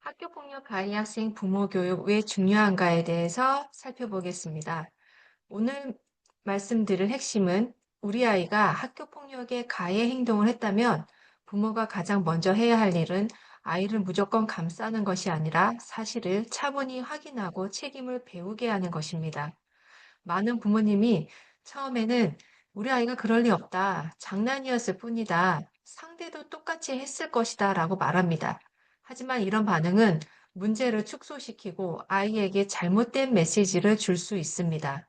학교폭력 가해 학생 부모 교육 왜 중요한가에 대해서 살펴보겠습니다. 오늘 말씀드릴 핵심은 우리 아이가 학교폭력의 가해 행동을 했다면 부모가 가장 먼저 해야 할 일은 아이를 무조건 감싸는 것이 아니라 사실을 차분히 확인하고 책임을 배우게 하는 것입니다. 많은 부모님이 처음에는 우리 아이가 그럴 리 없다. 장난이었을 뿐이다. 상대도 똑같이 했을 것이다. 라고 말합니다. 하지만 이런 반응은 문제를 축소시키고 아이에게 잘못된 메시지를 줄 수 있습니다.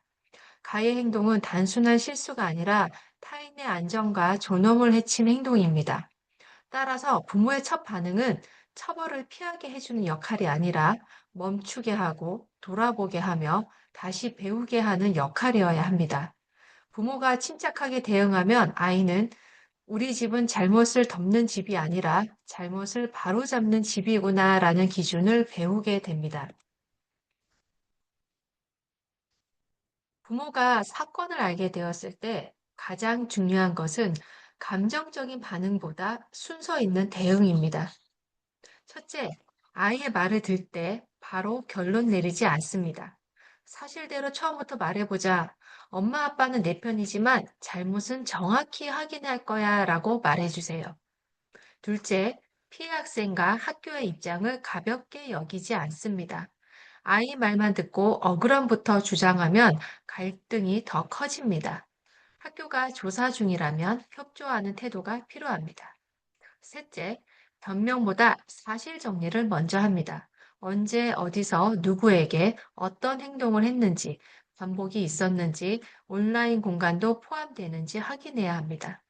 가해 행동은 단순한 실수가 아니라 타인의 안전과 존엄을 해친 행동입니다. 따라서 부모의 첫 반응은 처벌을 피하게 해주는 역할이 아니라 멈추게 하고 돌아보게 하며 다시 배우게 하는 역할이어야 합니다. 부모가 침착하게 대응하면 아이는 우리 집은 잘못을 덮는 집이 아니라 잘못을 바로잡는 집이구나라는 기준을 배우게 됩니다. 부모가 사건을 알게 되었을 때 가장 중요한 것은 감정적인 반응보다 순서 있는 대응입니다. 첫째, 아이의 말을 들 때 바로 결론 내리지 않습니다. 사실대로 처음부터 말해보자. 엄마 아빠는 내 편이지만 잘못은 정확히 확인할 거야 라고 말해주세요. 둘째, 피해 학생과 학교의 입장을 가볍게 여기지 않습니다. 아이 말만 듣고 억울함부터 주장하면 갈등이 더 커집니다. 학교가 조사 중이라면 협조하는 태도가 필요합니다. 셋째, 변명보다 사실 정리를 먼저 합니다. 언제, 어디서, 누구에게 어떤 행동을 했는지, 반복이 있었는지, 온라인 공간도 포함되는지 확인해야 합니다.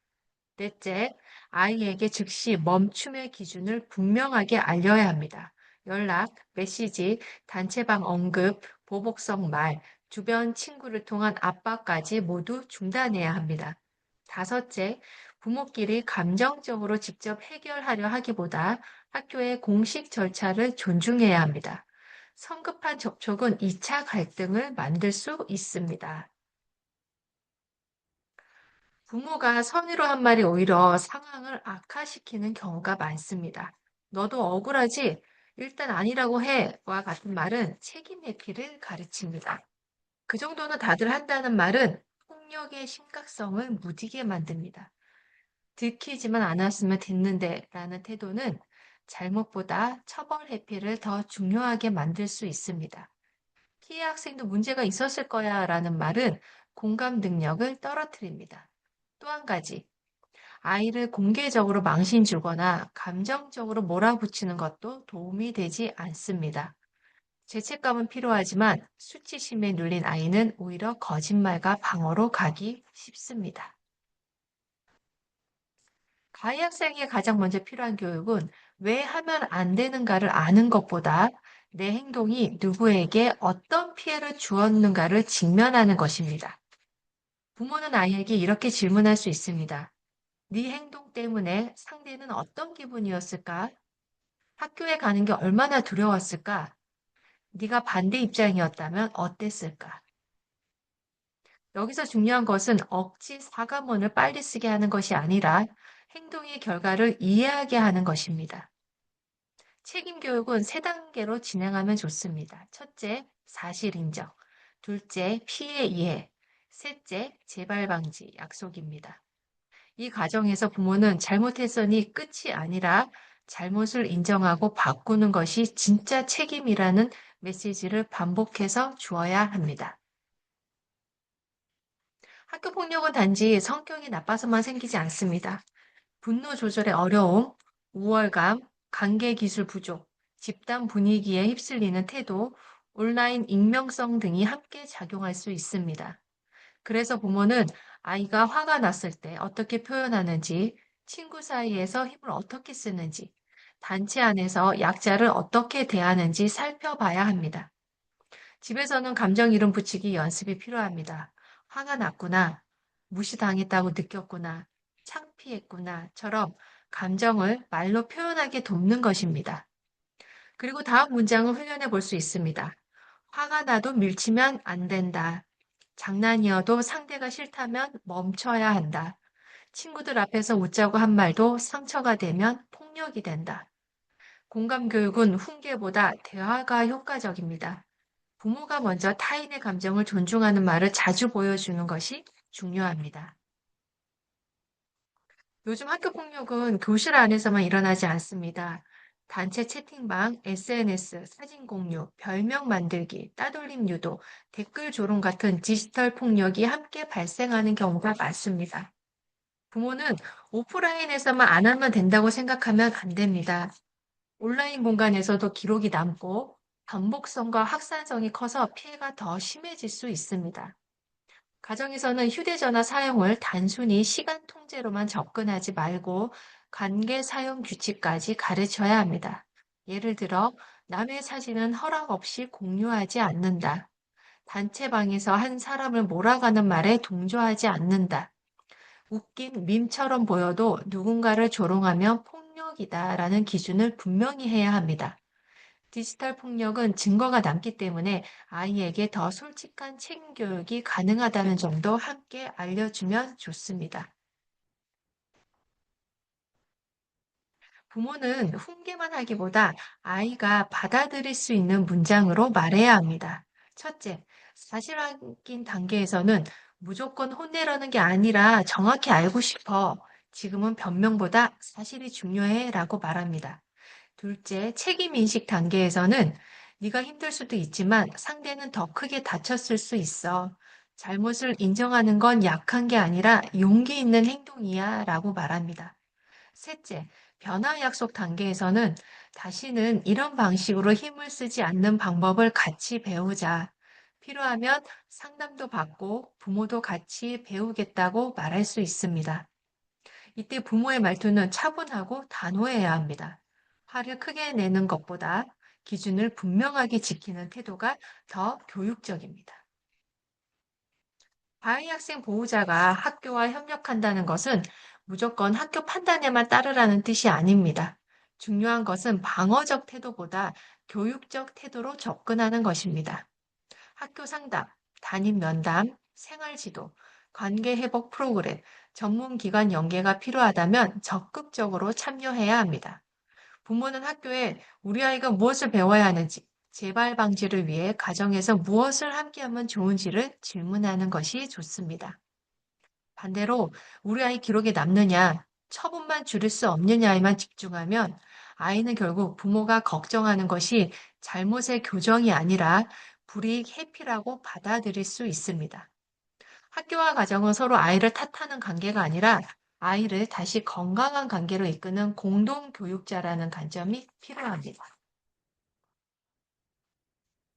넷째, 아이에게 즉시 멈춤의 기준을 분명하게 알려야 합니다. 연락, 메시지, 단체방 언급, 보복성 말, 주변 친구를 통한 압박까지 모두 중단해야 합니다. 다섯째, 부모끼리 감정적으로 직접 해결하려 하기보다 학교의 공식 절차를 존중해야 합니다. 성급한 접촉은 2차 갈등을 만들 수 있습니다. 부모가 선의로 한 말이 오히려 상황을 악화시키는 경우가 많습니다. 너도 억울하지? 일단 아니라고 해. 와 같은 말은 책임 회피를 가르칩니다. 그 정도는 다들 한다는 말은 폭력의 심각성을 무디게 만듭니다. 들키지만 않았으면 됐는데 라는 태도는 잘못보다 처벌 회피를 더 중요하게 만들 수 있습니다. 피해 학생도 문제가 있었을 거야 라는 말은 공감 능력을 떨어뜨립니다. 또 한 가지, 아이를 공개적으로 망신 주거나 감정적으로 몰아붙이는 것도 도움이 되지 않습니다. 죄책감은 필요하지만 수치심에 눌린 아이는 오히려 거짓말과 방어로 가기 쉽습니다. 가해 학생에게 가장 먼저 필요한 교육은 왜 하면 안 되는가를 아는 것보다 내 행동이 누구에게 어떤 피해를 주었는가를 직면하는 것입니다. 부모는 아이에게 이렇게 질문할 수 있습니다. 네 행동 때문에 상대는 어떤 기분이었을까? 학교에 가는 게 얼마나 두려웠을까? 네가 반대 입장이었다면 어땠을까? 여기서 중요한 것은 억지 사과문을 빨리 쓰게 하는 것이 아니라 행동의 결과를 이해하게 하는 것입니다. 책임 교육은 세 단계로 진행하면 좋습니다. 첫째, 사실 인정. 둘째, 피해 이해. 셋째, 재발 방지 약속입니다. 이 과정에서 부모는 잘못했으니 끝이 아니라 잘못을 인정하고 바꾸는 것이 진짜 책임이라는 메시지를 반복해서 주어야 합니다. 학교 폭력은 단지 성격이 나빠서만 생기지 않습니다. 분노 조절의 어려움, 우월감, 관계 기술 부족, 집단 분위기에 휩쓸리는 태도, 온라인 익명성 등이 함께 작용할 수 있습니다. 그래서 부모는 아이가 화가 났을 때 어떻게 표현하는지, 친구 사이에서 힘을 어떻게 쓰는지, 단체 안에서 약자를 어떻게 대하는지 살펴봐야 합니다. 집에서는 감정 이름 붙이기 연습이 필요합니다. 화가 났구나, 무시당했다고 느꼈구나, 창피했구나처럼 감정을 말로 표현하게 돕는 것입니다. 그리고 다음 문장을 훈련해 볼 수 있습니다. 화가 나도 밀치면 안 된다. 장난이어도 상대가 싫다면 멈춰야 한다. 친구들 앞에서 웃자고 한 말도 상처가 되면 폭력이 된다. 공감 교육은 훈계보다 대화가 효과적입니다. 부모가 먼저 타인의 감정을 존중하는 말을 자주 보여주는 것이 중요합니다. 요즘 학교 폭력은 교실 안에서만 일어나지 않습니다. 단체 채팅방, SNS, 사진 공유, 별명 만들기, 따돌림 유도, 댓글 조롱 같은 디지털 폭력이 함께 발생하는 경우가 많습니다. 부모는 오프라인에서만 안 하면 된다고 생각하면 안 됩니다. 온라인 공간에서도 기록이 남고 반복성과 확산성이 커서 피해가 더 심해질 수 있습니다. 가정에서는 휴대전화 사용을 단순히 시간 통제로만 접근하지 말고 관계 사용 규칙까지 가르쳐야 합니다. 예를 들어, 남의 사진은 허락 없이 공유하지 않는다. 단체방에서 한 사람을 몰아가는 말에 동조하지 않는다. 웃긴 밈처럼 보여도 누군가를 조롱하면 폭력이다라는 기준을 분명히 해야 합니다. 디지털 폭력은 증거가 남기 때문에 아이에게 더 솔직한 책임 교육이 가능하다는 점도 함께 알려주면 좋습니다. 부모는 훈계만 하기보다 아이가 받아들일 수 있는 문장으로 말해야 합니다. 첫째, 사실 확인 단계에서는 무조건 혼내려는 게 아니라 정확히 알고 싶어. 지금은 변명보다 사실이 중요해 라고 말합니다. 둘째, 책임인식 단계에서는 네가 힘들 수도 있지만 상대는 더 크게 다쳤을 수 있어. 잘못을 인정하는 건 약한 게 아니라 용기 있는 행동이야 라고 말합니다. 셋째, 변화 약속 단계에서는 다시는 이런 방식으로 힘을 쓰지 않는 방법을 같이 배우자. 필요하면 상담도 받고 부모도 같이 배우겠다고 말할 수 있습니다. 이때 부모의 말투는 차분하고 단호해야 합니다. 화를 크게 내는 것보다 기준을 분명하게 지키는 태도가 더 교육적입니다. 아이 학생 보호자가 학교와 협력한다는 것은 무조건 학교 판단에만 따르라는 뜻이 아닙니다. 중요한 것은 방어적 태도보다 교육적 태도로 접근하는 것입니다. 학교 상담, 담임 면담, 생활지도, 관계 회복 프로그램, 전문기관 연계가 필요하다면 적극적으로 참여해야 합니다. 부모는 학교에 우리 아이가 무엇을 배워야 하는지, 재발 방지를 위해 가정에서 무엇을 함께하면 좋은지를 질문하는 것이 좋습니다. 반대로 우리 아이 기록에 남느냐, 처분만 줄일 수 없느냐에만 집중하면 아이는 결국 부모가 걱정하는 것이 잘못의 교정이 아니라 불이익 회피라고 받아들일 수 있습니다. 학교와 가정은 서로 아이를 탓하는 관계가 아니라 아이를 다시 건강한 관계로 이끄는 공동 교육자라는 관점이 필요합니다.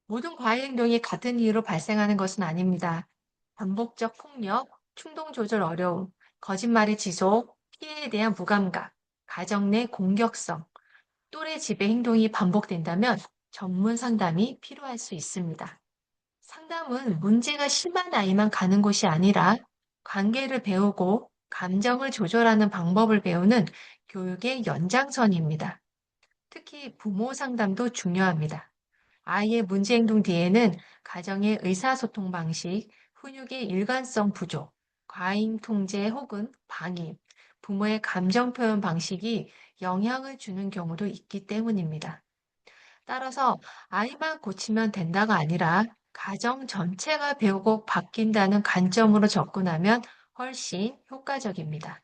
모든 과외 행동이 같은 이유로 발생하는 것은 아닙니다. 반복적 폭력, 충동 조절 어려움, 거짓말의 지속, 피해에 대한 무감각, 가정 내 공격성, 또래 지배 행동이 반복된다면 전문 상담이 필요할 수 있습니다. 상담은 문제가 심한 아이만 가는 곳이 아니라 관계를 배우고 감정을 조절하는 방법을 배우는 교육의 연장선입니다. 특히 부모 상담도 중요합니다. 아이의 문제 행동 뒤에는 가정의 의사소통 방식, 훈육의 일관성 부족, 과잉 통제 혹은 방임, 부모의 감정 표현 방식이 영향을 주는 경우도 있기 때문입니다. 따라서 아이만 고치면 된다가 아니라 가정 전체가 배우고 바뀐다는 관점으로 접근하면 훨씬 효과적입니다.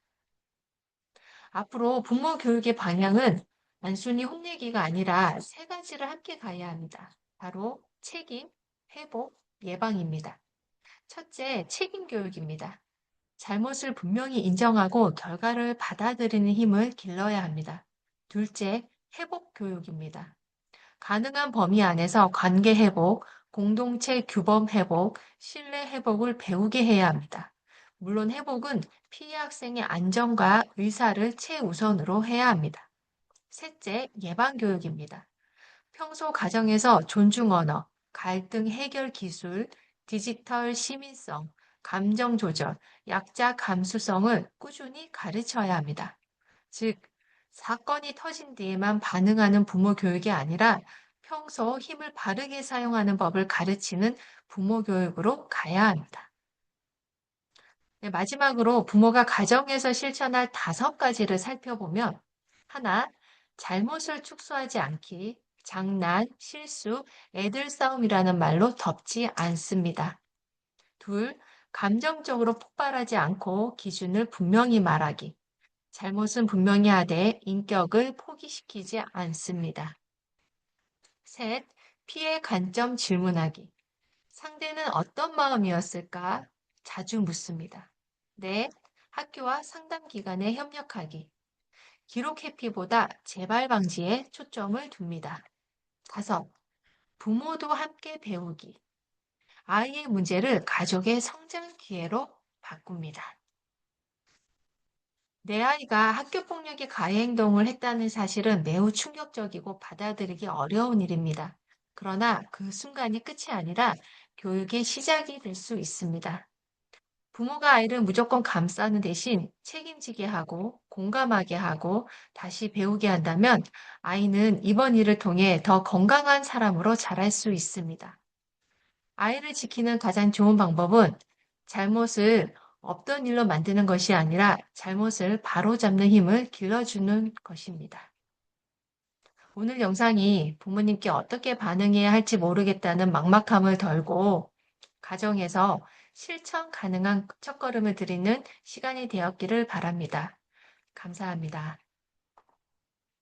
앞으로 부모 교육의 방향은 단순히 혼내기가 아니라 세 가지를 함께 가야 합니다. 바로 책임, 회복, 예방입니다. 첫째, 책임 교육입니다. 잘못을 분명히 인정하고 결과를 받아들이는 힘을 길러야 합니다. 둘째, 회복 교육입니다. 가능한 범위 안에서 관계 회복, 공동체 규범 회복, 신뢰 회복을 배우게 해야 합니다. 물론 회복은 피해 학생의 안전과 의사를 최우선으로 해야 합니다. 셋째, 예방 교육입니다. 평소 가정에서 존중 언어, 갈등 해결 기술, 디지털 시민성, 감정 조절, 약자 감수성을 꾸준히 가르쳐야 합니다. 즉, 사건이 터진 뒤에만 반응하는 부모 교육이 아니라 평소 힘을 바르게 사용하는 법을 가르치는 부모 교육으로 가야 합니다. 네, 마지막으로 부모가 가정에서 실천할 5가지를 살펴보면 하나, 잘못을 축소하지 않기, 장난, 실수, 애들 싸움이라는 말로 덮지 않습니다. 둘, 감정적으로 폭발하지 않고 기준을 분명히 말하기. 잘못은 분명히 하되 인격을 포기시키지 않습니다. 셋, 피해 관점 질문하기. 상대는 어떤 마음이었을까? 자주 묻습니다. 넷, 학교와 상담 기관에 협력하기. 기록 회피보다 재발 방지에 초점을 둡니다. 다섯, 부모도 함께 배우기. 아이의 문제를 가족의 성장 기회로 바꿉니다. 내 아이가 학교 폭력의 가해 행동을 했다는 사실은 매우 충격적이고 받아들이기 어려운 일입니다. 그러나 그 순간이 끝이 아니라 교육의 시작이 될 수 있습니다. 부모가 아이를 무조건 감싸는 대신 책임지게 하고 공감하게 하고 다시 배우게 한다면 아이는 이번 일을 통해 더 건강한 사람으로 자랄 수 있습니다. 아이를 지키는 가장 좋은 방법은 잘못을 없던 일로 만드는 것이 아니라 잘못을 바로잡는 힘을 길러주는 것입니다. 오늘 영상이 부모님께 어떻게 반응해야 할지 모르겠다는 막막함을 덜고 가정에서 실천 가능한 첫걸음을 드리는 시간이 되었기를 바랍니다. 감사합니다.